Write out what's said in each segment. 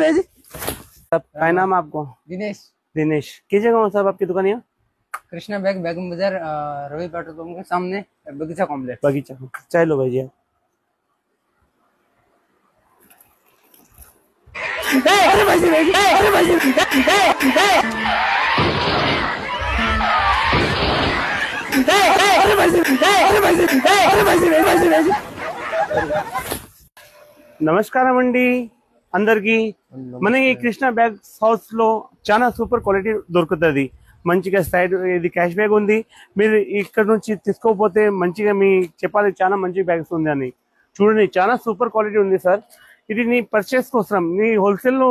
भेजी। क्या नाम आपको? दिनेश। दिनेश, किस जगह साहब आपकी दुकान? यहाँ कृष्णा बैग बेगम बाजार रवि पेट्रोल पंप के सामने बगीचा कॉम्प्लेक्स। बगीचा। चलो भाई जी। अरे भाई जी, अरे भाई जी, నమస్కారం అండి అందరికి। మనకి కృష్ణ బ్యాగ్స్ హౌస్ లో చాలా సూపర్ క్వాలిటీ దొరుకుతుంది। మంచిగా సైడ్ ఇది క్యాష్ బ్యాగ్ ఉంది, మీరు ఇక్కడ నుంచి తీసుకోకపోతే మంచిగా మీ చెప్పాలి చాలా మంచి బ్యాగ్స్ ఉంది అని। చూడండి చాలా సూపర్ క్వాలిటీ ఉంది సార్। ఇది నీ పర్చేస్ కోసం నీ హోల్సేల్ లో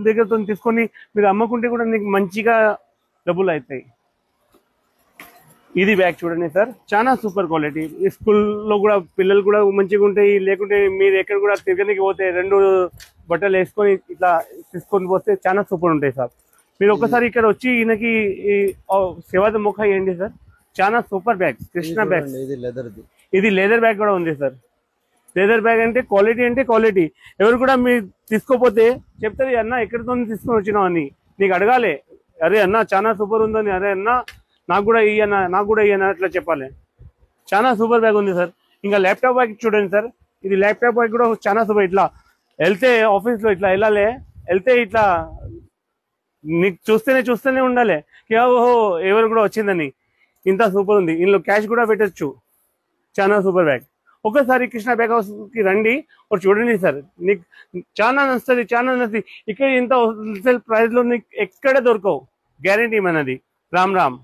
దగ్గరతో తీసుకొని మీరు అమ్ముకుంటే కూడా నీకు మంచిగా డబ్బులు అవుతాయి। ఇది బ్యాగ్ చూడండి సార్, చాలా సూపర్ క్వాలిటీ। స్కూల్లో కూడా పిల్లలు కూడా మంచిగా ఉంటాయి, లేకుంటే మీరు ఎక్కడ కూడా తిరగడానికి పోతే రెండు బట్టలు వేసుకొని ఇట్లా తీసుకొని పోతే చాలా సూపర్ ఉంటాయి సార్। మీరు ఒకసారి ఇక్కడ వచ్చి ఈయనకి సేవాద ముఖ ఏంటి సార్, చాలా సూపర్ బ్యాగ్ కృష్ణ బ్యాగ్। ఇది లెదర్ బ్యాగ్ కూడా ఉంది సార్। లెదర్ బ్యాగ్ అంటే క్వాలిటీ ఎవరు కూడా మీరు తీసుకోపోతే చెప్తారు అన్న ఎక్కడితో తీసుకొని వచ్చినావు అని, నీకు అడగాలి అరే అన్న చాలా సూపర్ ఉందని, అరే అన్న నాకు కూడా ఇయ్యనా అట్లా చెప్పాలి। చాలా సూపర్ బ్యాగ్ ఉంది సార్। ఇంకా ల్యాప్టాప్ బ్యాగ్ చూడండి సార్, ఇది ల్యాప్టాప్ బ్యాగ్ కూడా చాలా సూపర్। ఇట్లా వెళ్తే ఆఫీస్ లో ఇట్లా వెళ్తే ఇట్లా నీకు చూస్తూనే ఉండాలి ఓహో ఎవరు కూడా వచ్చిందని, ఇంత సూపర్ ఉంది। ఇందులో క్యాష్ కూడా పెట్టచ్చు, చాలా సూపర్ బ్యాగ్। ఒకసారి కృష్ణ బ్యాగ్ హౌస్ కి రండి చూడండి సార్, నీకు చాలా నచ్చుతుంది। ఇక్కడ ఇంత హోల్సేల్ ప్రైస్ లో నీకు ఎక్కడ దొరకవు, గ్యారంటీ మనది। రామ్ రామ్।